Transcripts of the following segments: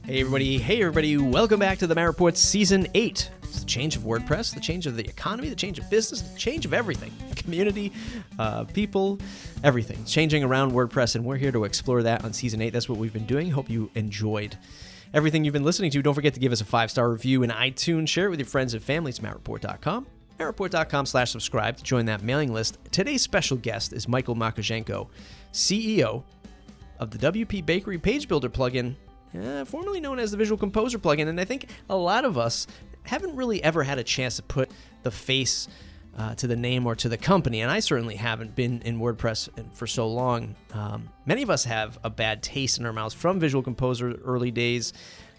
Hey everybody, welcome back to the Matt Report Season 8. It's the change of WordPress, the change of the economy, the change of business, the change of everything. Community, people, everything. It's changing around WordPress, and we're here to explore that on Season 8. That's what we've been doing. Hope you enjoyed everything you've been listening to. Don't forget to give us a 5-star review in iTunes. Share it with your friends and family. It's mattreport.com. mattreport.com/subscribe to join that mailing list. Today's special guest is Michael Makijenko, CEO of the WP Bakery Page Builder plugin, formerly known as the Visual Composer plugin. And I think a lot of us haven't really ever had a chance to put the face to the name or to the company, and I certainly haven't been in WordPress for so long. Many of us have a bad taste in our mouths from Visual Composer early days,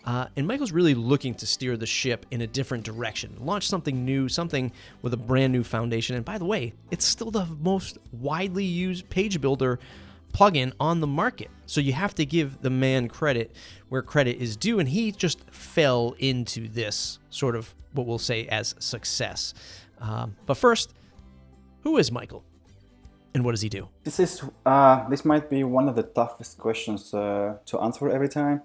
and Michael's really looking to steer the ship in a different direction, launch something new, something with a brand new foundation. And by the way, it's still the most widely used page builder plugin on the market. So you have to give the man credit where credit is due, and he just fell into this sort of what we'll say as success. But first, who is Michael, and what does he do? This might be one of the toughest questions to answer every time.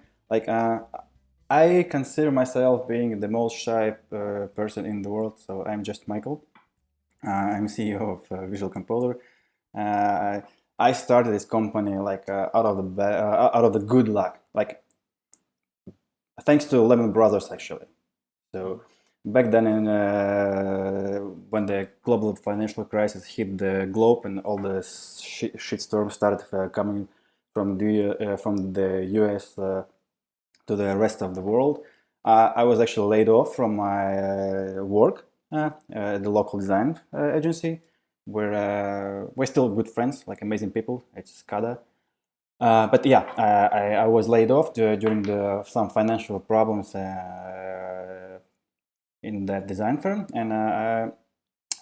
I consider myself being the most shy person in the world, so I'm just Michael. I'm CEO of Visual Composer. I started this company out of the good luck, thanks to 11 brothers actually. So back then, when the global financial crisis hit the globe and all the shitstorms started coming from the US to the rest of the world, I was actually laid off from my work at the local design agency. We're still good friends, amazing people. It's Skada. But yeah, I was laid off during some financial problems in that design firm, and I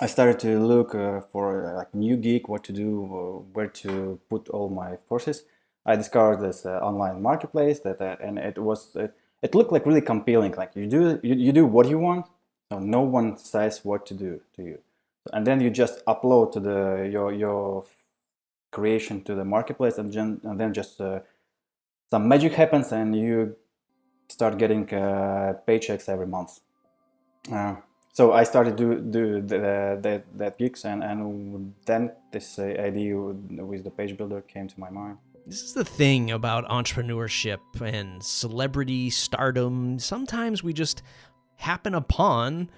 started to look for a new gig, what to do, where to put all my forces. I discovered this online marketplace and it looked like really compelling. You do what you want, so no one says what to do to you. And then you just upload to your creation to the marketplace, and then just some magic happens, and you start getting paychecks every month. So I started do that gigs, and then this idea with the page builder came to my mind. This is the thing about entrepreneurship and celebrity stardom. Sometimes we just happen upon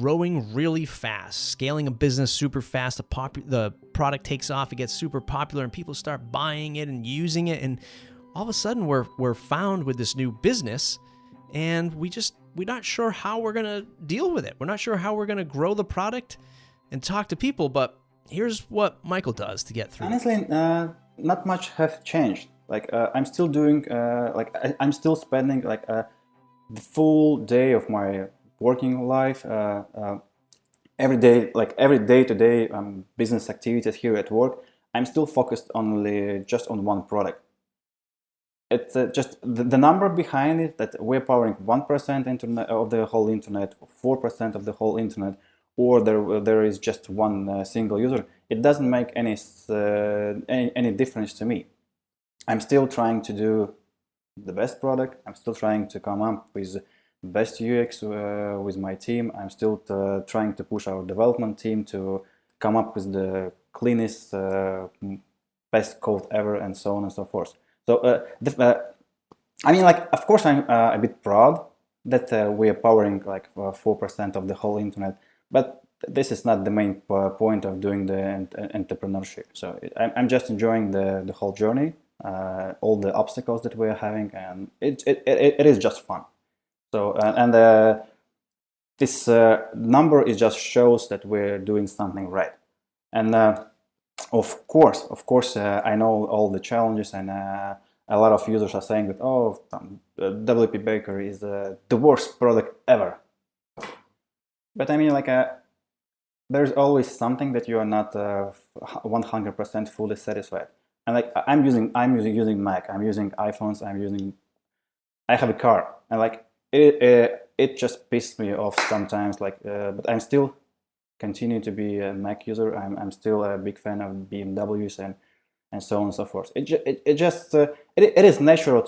growing really fast, scaling a business super fast. The product takes off, it gets super popular, and people start buying it and using it. And all of a sudden, we're found with this new business, and we're not sure how we're gonna deal with it. We're not sure how we're gonna grow the product and talk to people. But here's what Michael does to get through. Honestly, not much has changed. I'm still doing I'm still spending the full day of my working life every day-to-day business activities here at work. I'm still focused just on one product. It's just the number behind it, that we're powering 1% internet of the whole internet, 4% of the whole internet, or there is just one single user. It doesn't make any difference to me. I'm still trying to do the best product. I'm still trying to come up with best UX with my team. I'm still trying to push our development team to come up with the cleanest, best code ever, and so on and so forth. So, of course, I'm a bit proud that we are powering 4% of the whole internet, but this is not the main point of doing the entrepreneurship. So I'm just enjoying the whole journey, all the obstacles that we are having, and it is just fun. So this number just shows that we're doing something right. And of course, I know all the challenges, and a lot of users are saying that WP Bakery is the worst product ever. But there's always something that you are not 100% fully satisfied. And I'm using Mac, I'm using iPhones, I have a car, and it just pisses me off sometimes. But I'm still continue to be a Mac user. I'm still a big fan of BMWs and so on and so forth. It is natural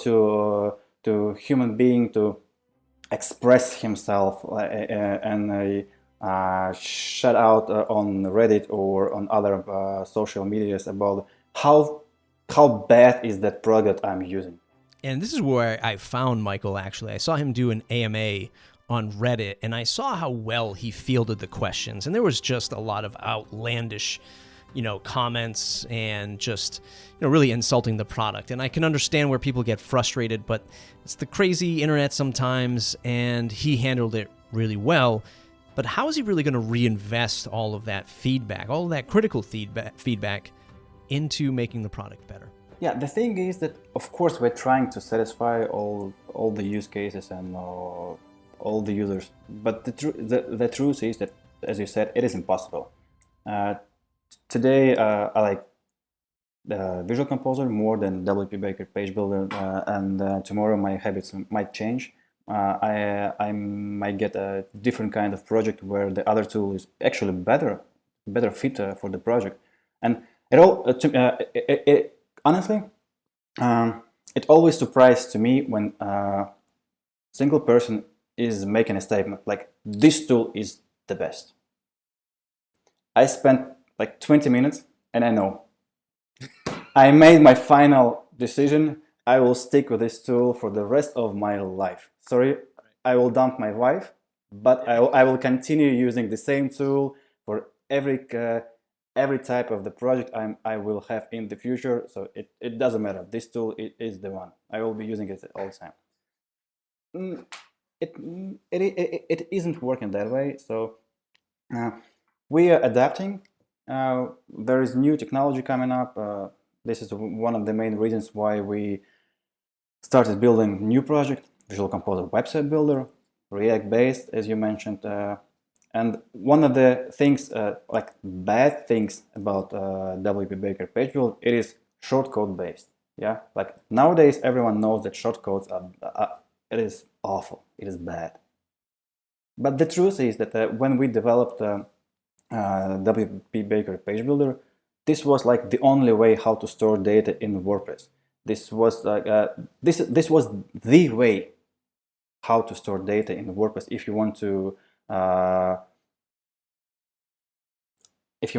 to human being to express himself and shout out on Reddit or on other social medias about how bad is that product I'm using. And this is where I found Michael, actually. I saw him do an AMA on Reddit, and I saw how well he fielded the questions. And there was just a lot of outlandish, comments and just, really insulting the product. And I can understand where people get frustrated, but it's the crazy internet sometimes, and he handled it really well. But how is he really going to reinvest all of that feedback, all of that critical feedback into making the product better? Yeah, the thing is that, of course, we're trying to satisfy all the use cases and all the users. But the truth is that, as you said, it is impossible. Today, I like Visual Composer more than WP Baker Page Builder, and tomorrow my habits might change. I might get a different kind of project where the other tool is actually better fit for the project, and it all honestly, it always surprised to me when a single person is making a statement like, this tool is the best. I spent like 20 minutes and I know. I made my final decision. I will stick with this tool for the rest of my life. Sorry, I will dump my wife, but I will continue using the same tool for every type of the project I will have in the future. So it doesn't matter. This tool is the one. I will be using it all the time. It isn't working that way. So we are adapting. There is new technology coming up. This is one of the main reasons why we started building new project, Visual Composer Website Builder, React-based, as you mentioned. And one of the things, like bad things about WP Baker Page Builder, it is shortcode based. Yeah, like nowadays everyone knows that shortcodes it is awful, it is bad. But the truth is that when we developed WP Baker Page Builder, this was like the only way how to store data in WordPress. This was like this was the way how to store data in WordPress if you want to if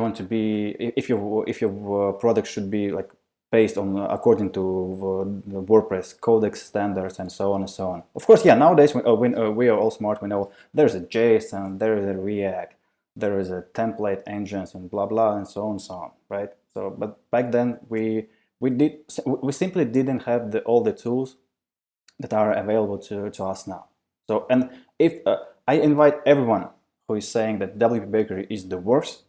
your product should be like based on according to the WordPress codex standards and so on and so on. Of course, yeah. Nowadays we are all smart. We know there's a JSON, there is a React, there is a template engines and blah blah and so on and so on, right? So, but back then we simply didn't have all the tools that are available to us now. So, and if I invite everyone who is saying that WP Baker is the worst,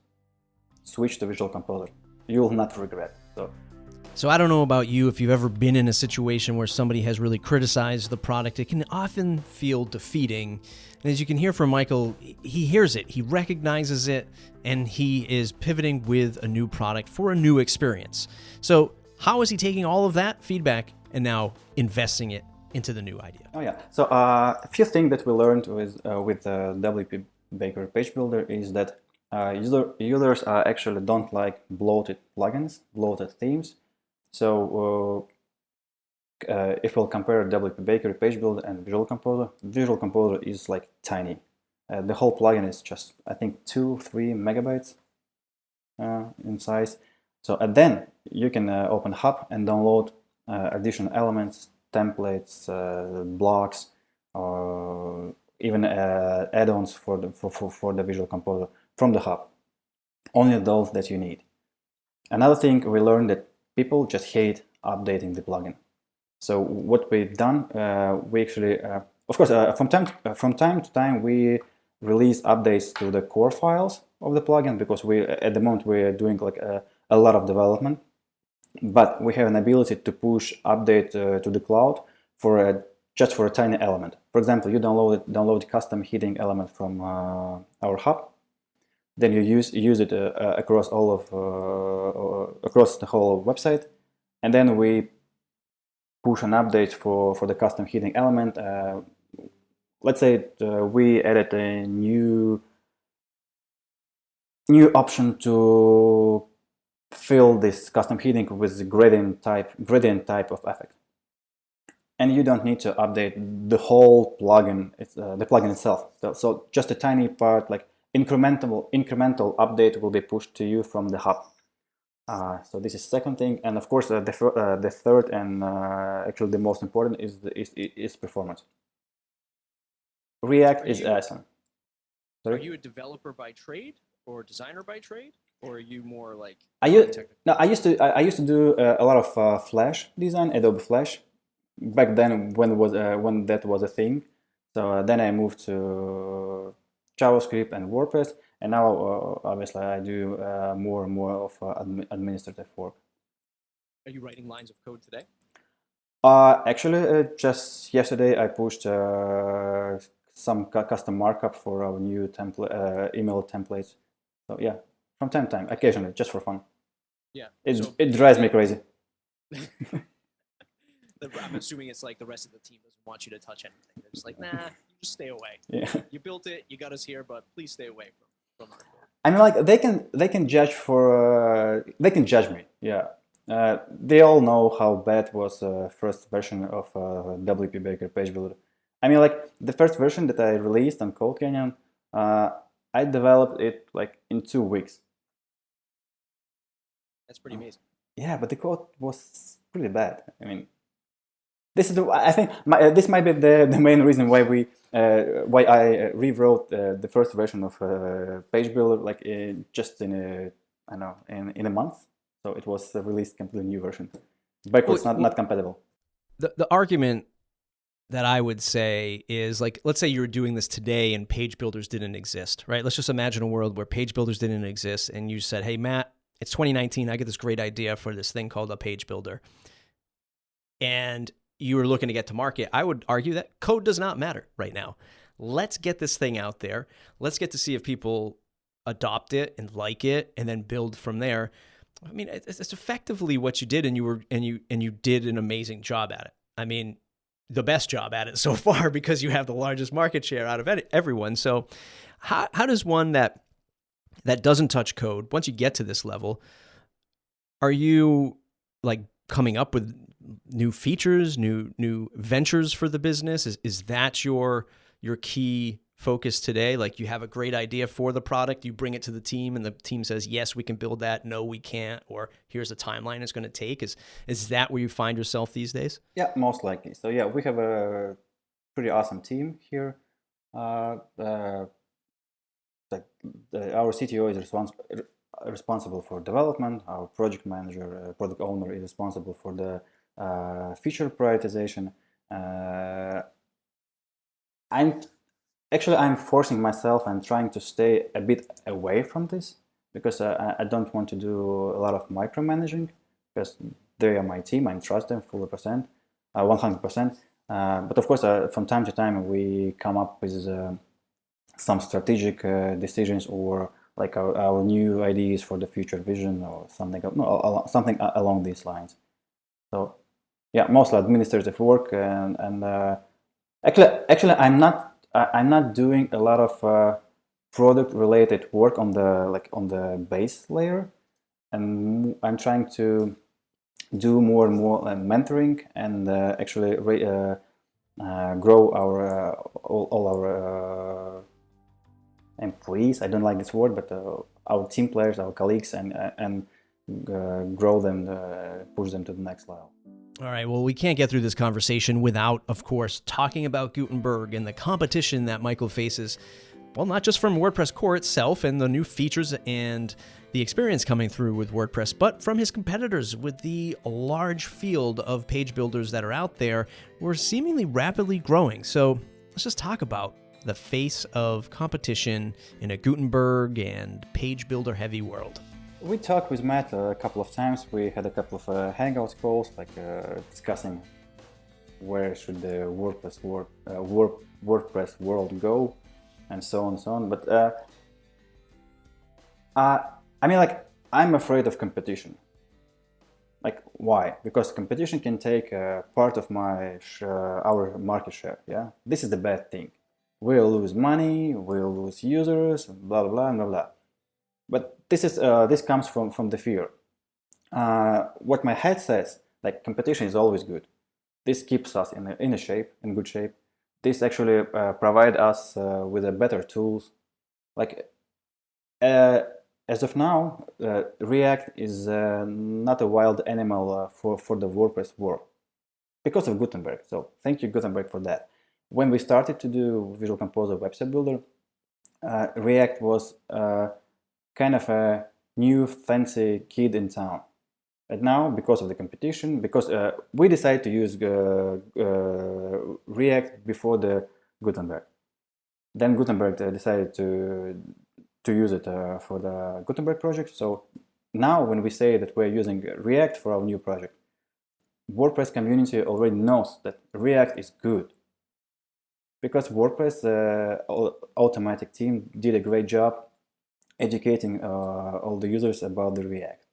switch to Visual Composer. You will not regret. So I don't know about you, if you've ever been in a situation where somebody has really criticized the product, it can often feel defeating. And as you can hear from Michael, he hears it, he recognizes it, and he is pivoting with a new product for a new experience. So how is he taking all of that feedback and now investing it into the new idea? Oh yeah, so a few things that we learned with WP Baker Page Builder is that users actually don't like bloated plugins, bloated themes. So if we'll compare WP Baker Page Builder and Visual Composer is like tiny. The whole plugin is just, I think, 2-3 megabytes in size. So and then you can open Hub and download additional elements, templates, blocks, or even add-ons for the Visual Composer from the Hub. Only those that you need. Another thing we learned that people just hate updating the plugin. So what we've done, we actually, of course, from time to time, we release updates to the core files of the plugin because at the moment we're doing like a lot of development. But we have an ability to push update to the cloud just for a tiny element. For example, you download custom heading element from our hub. Then you use it across across the whole website, and then we push an update for the custom heading element. Let's say we added a new option to fill this custom heading with gradient type of effect. and you don't need to update the whole plugin, the plugin itself. So just a tiny part, like incremental update will be pushed to you from the hub. So this is second thing, and of course the third and actually the most important is performance. React is awesome. Sorry? Are you a developer by trade or designer by trade, or are you more like I used to do a lot of Flash design, Adobe Flash, back then when that was a thing. So then I moved to JavaScript and WordPress, and now obviously I do more and more of administrative work. Are you writing lines of code today? Actually, just yesterday I pushed some custom markup for our new email templates. So yeah, from time to time, occasionally, just for fun. Yeah. It drives me crazy. I'm assuming it's like the rest of the team doesn't want you to touch anything. They're just like, nah, you just stay away. Yeah. You built it, you got us here, but please stay away from our code. I mean, like they can judge me. Yeah. They all know how bad was the first version of WP Baker Page Builder. I mean, like the first version that I released on Code Canyon, I developed it like in 2 weeks. That's pretty amazing. Yeah, but the code was pretty bad. I mean, I think this might be the main reason why I rewrote the first version of Page Builder like just in a month. So it was released completely new version. Backwards, not compatible. The argument that I would say is, like, let's say you were doing this today and page builders didn't exist, right? Let's just imagine a world where page builders didn't exist, and you said, hey, Matt, it's 2019. I get this great idea for this thing called a page builder. And you were looking to get to market. I would argue that code does not matter right now. Let's get this thing out there. Let's get to see if people adopt it and like it, and then build from there. I mean, it's effectively what you did, and you did an amazing job at it. I mean, the best job at it so far, because you have the largest market share out of everyone. So how does one that doesn't touch code, once you get to this level, are you like coming up with new features, new ventures for the business? Is that your key focus today? Like, you have a great idea for the product, you bring it to the team, and the team says, yes, we can build that, no, we can't, or here's a timeline it's going to take. Is that where you find yourself these days? Yeah, most likely. So yeah, we have a pretty awesome team here. Our CTO is responsible for development. Our project manager, product owner, is responsible for the feature prioritization. I'm forcing myself and trying to stay a bit away from this, because I don't want to do a lot of micromanaging, because they are my team. I trust them full percent, 100%. But of course, from time to time, we come up with some strategic decisions, or like our new ideas for the future vision, or something along these lines. So yeah, mostly administrative work, and actually I'm not doing a lot of product related work on the base layer, and I'm trying to do more and more mentoring, and actually grow all our employees. I don't like this word, but our team players, our colleagues, and grow them, push them to the next level. All right, well, we can't get through this conversation without, of course, talking about Gutenberg and the competition that Michael faces, well, not just from WordPress core itself and the new features and the experience coming through with WordPress, but from his competitors, with the large field of page builders that are out there who are seemingly rapidly growing. So let's just talk about the face of competition in a Gutenberg and page builder heavy world. We talked with Matt a couple of times. We had a couple of Hangouts calls, like discussing where should the WordPress world go, and so on and so on. But I mean, like, I'm afraid of competition. Like, why? Because competition can take part of our market share. Yeah, this is the bad thing. We'll lose money, we'll lose users, blah blah blah blah. But this comes from the fear. What my head says, like, competition is always good. This keeps us in a shape, in good shape. This actually provide us with a better tools. Like as of now, React is not a wild animal for the WordPress world because of Gutenberg. So thank you, Gutenberg, for that. When we started to do Visual Composer website builder, React was kind of a new fancy kid in town. And now, because of the competition, because we decided to use React before the Gutenberg. Then Gutenberg decided to use it for the Gutenberg project. So now when we say that we're using React for our new project, WordPress community already knows that React is good. Because WordPress automatic team did a great job educating all the users about the React.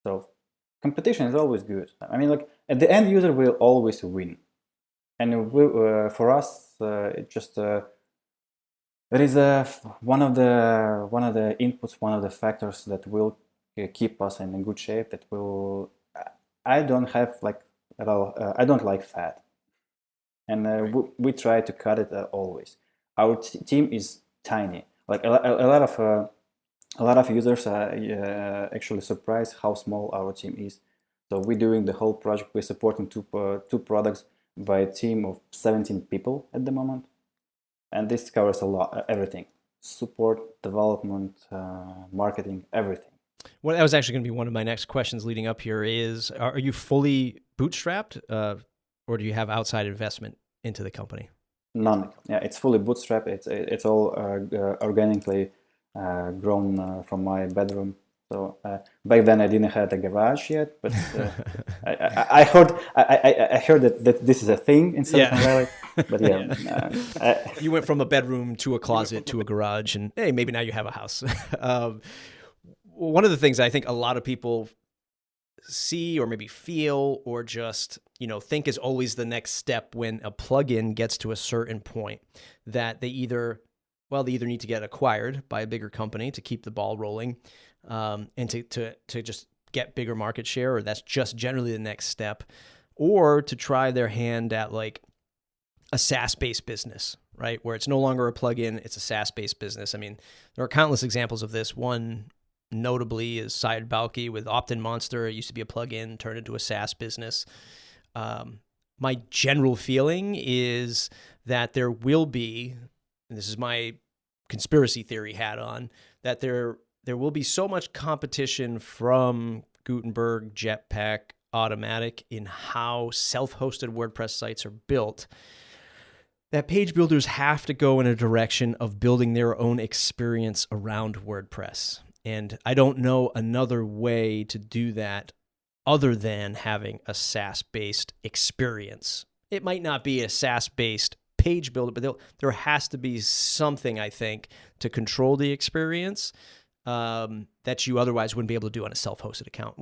So competition is always good. I mean, like at the end user will always win. And for us, it just there is one of the inputs, one of the factors that will keep us in a good shape. That will I don't have like at all. I don't like fat, and we try to cut it always. Our team is tiny. Like a lot of users are actually surprised how small our team is. So we're doing the whole project. We're supporting two products by a team of 17 people at the moment. And this covers a lot, everything: support, development, marketing, everything. Well, that was actually going to be one of my next questions leading up here is, are you fully bootstrapped or do you have outside investment into the company? None. Yeah, it's fully bootstrapped. It's all organically grown from my bedroom. So back then I didn't have a garage yet, but I heard that this is a thing in Silicon Valley. But yeah, you went from a bedroom to a closet to a garage, and hey, maybe now you have a house. One of the things I think a lot of people see or maybe feel or just think is always the next step when a plugin gets to a certain point, that they either need to get acquired by a bigger company to keep the ball rolling, and to just get bigger market share, or that's just generally the next step, or to try their hand at like a SaaS-based business, right? Where it's no longer a plugin, it's a SaaS-based business. I mean, there are countless examples of this. One notably is Syed Balki with Opt-in Monster. It used to be a plugin, turned into a SaaS business. My general feeling is that there will be, and this is my conspiracy theory hat on, that there will be so much competition from Gutenberg, Jetpack, Automatic in how self-hosted WordPress sites are built, that page builders have to go in a direction of building their own experience around WordPress. And I don't know another way to do that other than having a SaaS-based experience. It might not be a SaaS-based page builder, but there has to be something, I think, to control the experience that you otherwise wouldn't be able to do on a self-hosted account.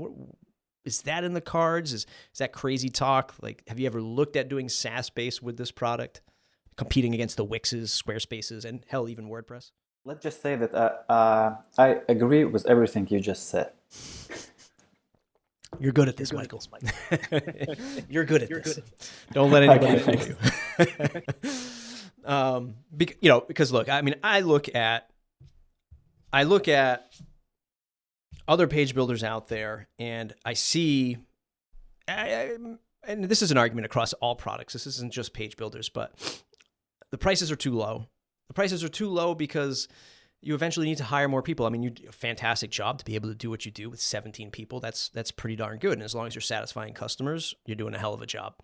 Is that in the cards? Is that crazy talk? Like, have you ever looked at doing SaaS-based with this product, competing against the Wixes, Squarespaces, and hell, even WordPress? Let's just say that I agree with everything you just said. You're good at this, Michael. You're good at this. Don't let anybody fool you. Because look, I mean, I look at other page builders out there, and I see, and this is an argument across all products. This isn't just page builders, but the prices are too low. The prices are too low because you eventually need to hire more people. I mean, you do a fantastic job to be able to do what you do with 17 people. That's pretty darn good. And as long as you're satisfying customers, you're doing a hell of a job.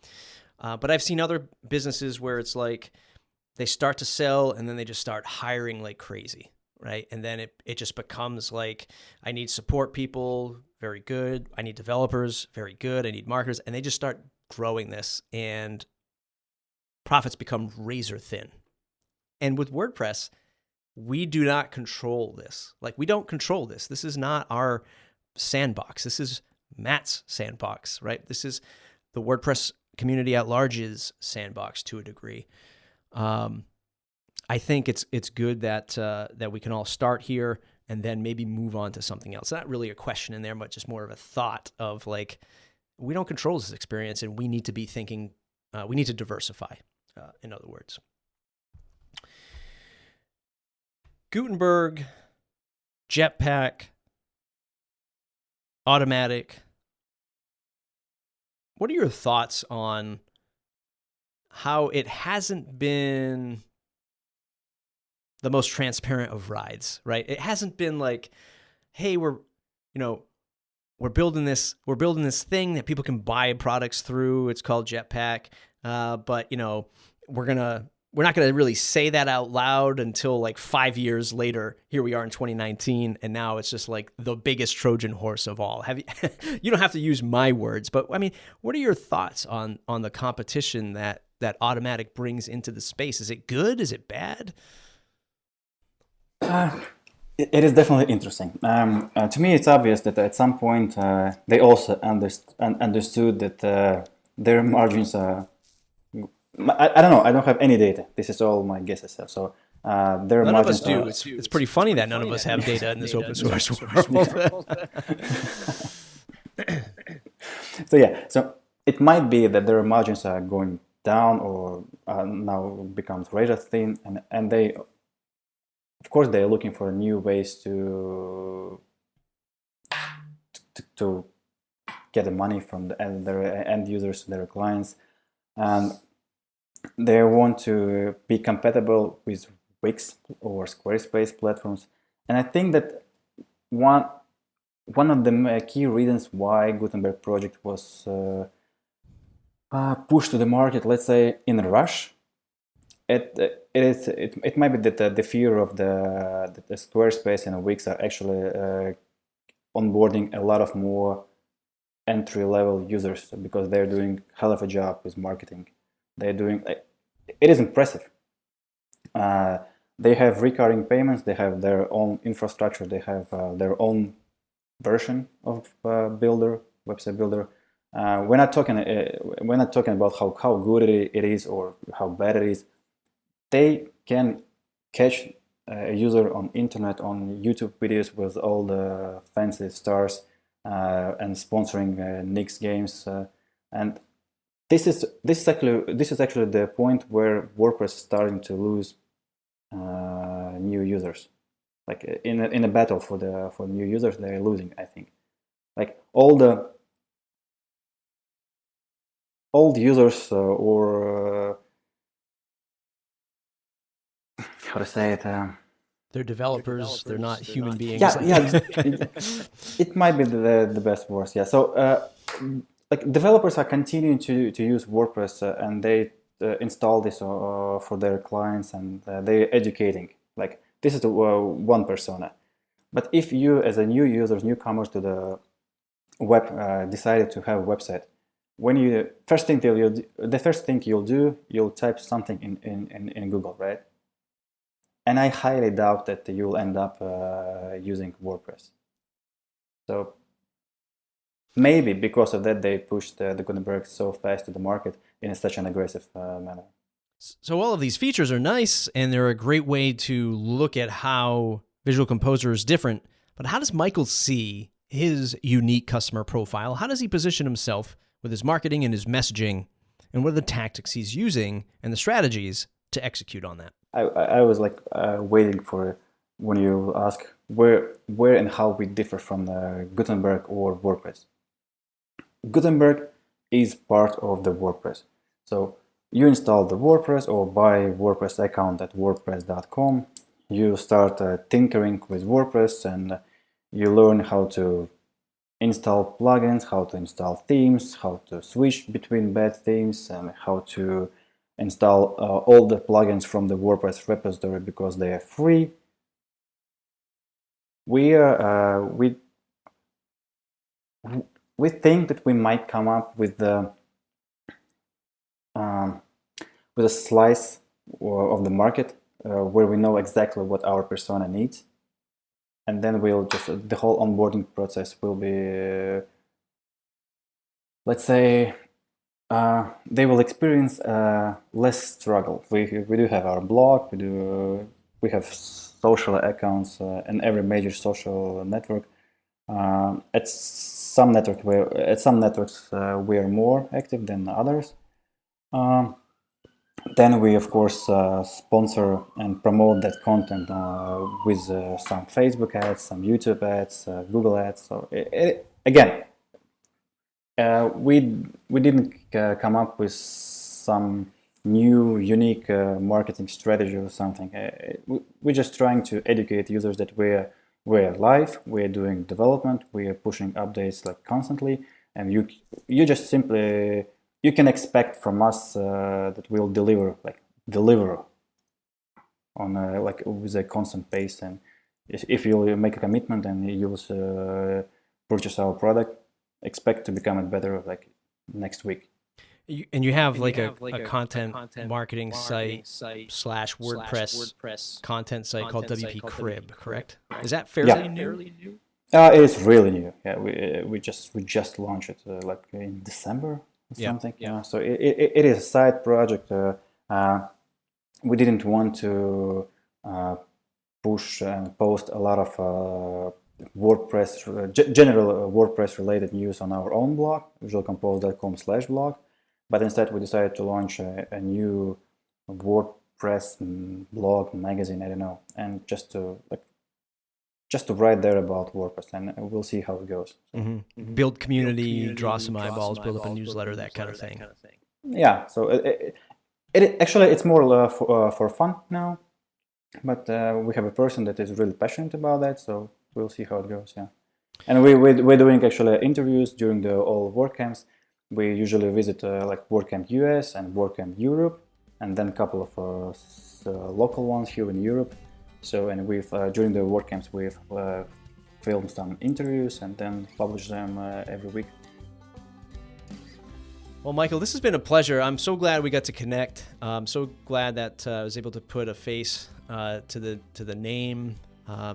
But I've seen other businesses where it's like they start to sell and then they just start hiring like crazy, right? And then it just becomes like, I need support people, very good. I need developers, very good. I need marketers. And they just start growing this, and profits become razor thin. And with WordPress, we do not control this. Like, we don't control this. This is not our sandbox. This is Matt's sandbox, right? This is the WordPress community at large's sandbox to a degree. I think it's good that we can all start here and then maybe move on to something else. Not really a question in there, but just more of a thought of like, we don't control this experience, and we need to be thinking We need to diversify, in other words. Gutenberg, Jetpack, Automatic. What are your thoughts on how it hasn't been the most transparent of rides, right? It hasn't been like, hey, we're building this thing that people can buy products through. It's called Jetpack. But we're not gonna really say that out loud until like 5 years later. Here we are in 2019, and now it's just like the biggest Trojan horse of all. You don't have to use my words, but I mean, what are your thoughts on the competition that Automatic brings into the space? Is it good? Is it bad? It is definitely interesting. To me, it's obvious that at some point they also understood that their margins are. I don't know. I don't have any data. This is all my guesses. So their none margins of us do. It's pretty funny that none of us have data in this open source world. So it might be that their margins are going down or now becomes razor thin, and they, of course, they are looking for new ways to get the money from their end users, their clients, and they want to be compatible with Wix or Squarespace platforms. And I think that one of the key reasons why Gutenberg project was pushed to the market, let's say in a rush, it might be that the fear of the Squarespace and Wix are actually onboarding a lot of more entry-level users because they're doing hell of a job with marketing. They're doing it is impressive. They have recurring payments. They have their own infrastructure. They have their own version of website builder. We're not talking about how good it is or how bad it is. They can catch a user on internet, on YouTube videos with all the fancy stars and sponsoring Knicks games, and this is actually the point where WordPress is starting to lose new users. Like in a battle for new users, they're losing. I think, like all the old users or how to say it. They're developers. They're not human beings. Yeah. It might be the best words. Yeah. So like developers are continuing to use WordPress and they install this for their clients and they're educating. Like this is the one persona. But if you, as a newcomers to the web, decided to have a website, when the first thing you'll do, you'll type something in Google, right? And I highly doubt that you'll end up using WordPress. So maybe because of that, they pushed the Gutenberg so fast to the market in such an aggressive manner. So all of these features are nice, and they're a great way to look at how Visual Composer is different. But how does Michael see his unique customer profile? How does he position himself with his marketing and his messaging? And what are the tactics he's using and the strategies to execute on that? I was like waiting for when you ask where and how we differ from Gutenberg or WordPress. Gutenberg is part of the WordPress. So you install the WordPress or buy WordPress account at wordpress.com. You start tinkering with WordPress and you learn how to install plugins, how to install themes, how to switch between bad themes, and how to install all the plugins from the WordPress repository because they are free. We think that we might come up with a slice of the market where we know exactly what our persona needs, and then the whole onboarding process will be, let's say, they will experience less struggle. We do have our blog, we have social accounts in every major social network. At some networks we are more active than others. Then we, of course, sponsor and promote that content with some Facebook ads, some YouTube ads, Google ads. So again, we didn't come up with some new unique marketing strategy or something. We're just trying to educate users that we're live, we're doing development, we're pushing updates like constantly, and you just simply, you can expect from us that we'll deliver on like with a constant pace. And if you make a commitment and you will purchase our product, expect to become it better like next week. And you have like a content marketing site slash WordPress content site called WP Crib, correct? Is that fairly new? It is really new. Yeah, we just launched it like in December or something. Yeah. So it is a side project. We didn't want to push and post a lot of WordPress, general WordPress related news on our own blog, visualcompose.com/blog. But instead, we decided to launch a new WordPress blog magazine. I don't know, and just to write there about WordPress, and we'll see how it goes. Mm-hmm. Build community, draw some eyeballs, build up a newsletter, that kind of thing. Yeah. So it actually it's more for fun now, but we have a person that is really passionate about that. So we'll see how it goes. Yeah. And we're doing actually interviews during all WordCamps. We usually visit like WordCamp US and WordCamp Europe, and then a couple of local ones here in Europe. So, and we've during the WordCamps we've filmed some interviews and then publish them every week. Well, Michael, this has been a pleasure. I'm so glad we got to connect. I'm so glad that I was able to put a face to the name,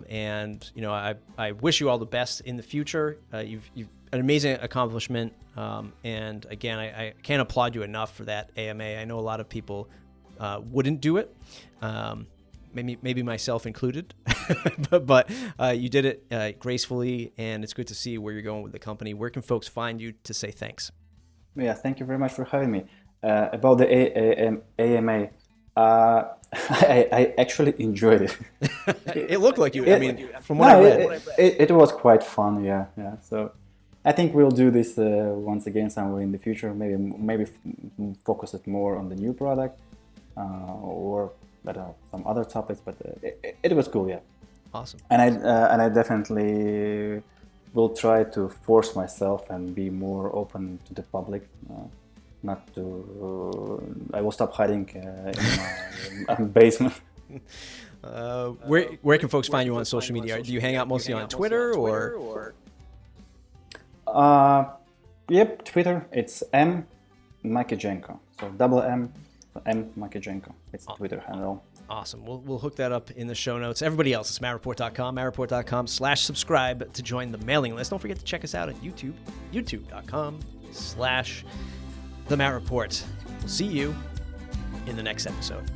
and you know, I wish you all the best in the future. You've an amazing accomplishment, and again, I can't applaud you enough for that AMA. I know a lot of people wouldn't do it, maybe myself included, but you did it gracefully, and it's good to see where you're going with the company. Where can folks find you to say thanks? Yeah, thank you very much for having me. About the AMA, I actually enjoyed it. It looked like you. I mean, from what I read, it was quite fun. Yeah. So I think we'll do this once again somewhere in the future. Maybe focus it more on the new product or some other topics. But it was cool. Yeah. Awesome. And I definitely will try to force myself and be more open to the public. Not to. I will stop hiding in my basement. Where can folks find you on social media? Do you hang out mostly on Twitter or? Yep, Twitter. It's M Makijenko. So double M Makijenko. It's the Twitter handle. Awesome. We'll hook that up in the show notes. Everybody else, it's mattreport.com, mattreport.com/subscribe to join the mailing list. Don't forget to check us out at YouTube, youtube.com/The Matt Report. We'll see you in the next episode.